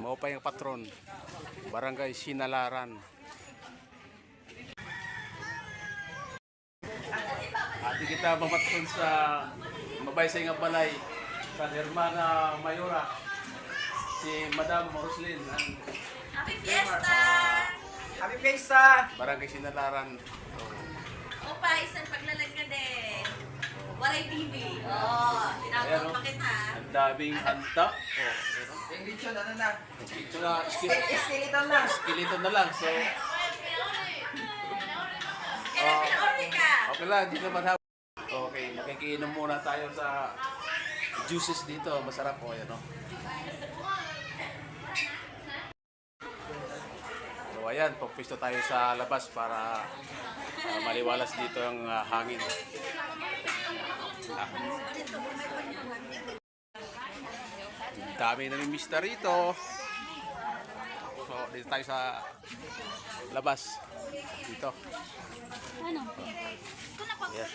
Mao pa yung patron. Barangay Sinalaran. Ati kita mamatron sa mabaysay nga balay sa Hermana Mayora. Si Madam Roslyn. Happy Fiesta! Happy Fiesta! Barangay Sinalaran. Opa, isang paglalag na din. Waray TV. Oh, tinawag pa kita. Ang daming handa. Oh, Yung lechon, ano na? ito na, Skeleton na. skeleton na lang. So, Kailan pina-order ka? okay lang, hindi naman hapon. Okay, makikiinom muna tayo sa juices dito. Masarap po yan, no? So, ayan, pagpisto tayo sa labas para maliwalas dito ang hangin. Dami na ni Mr. rito. So, dito tayo sa labas. Dito. Ano? Yes.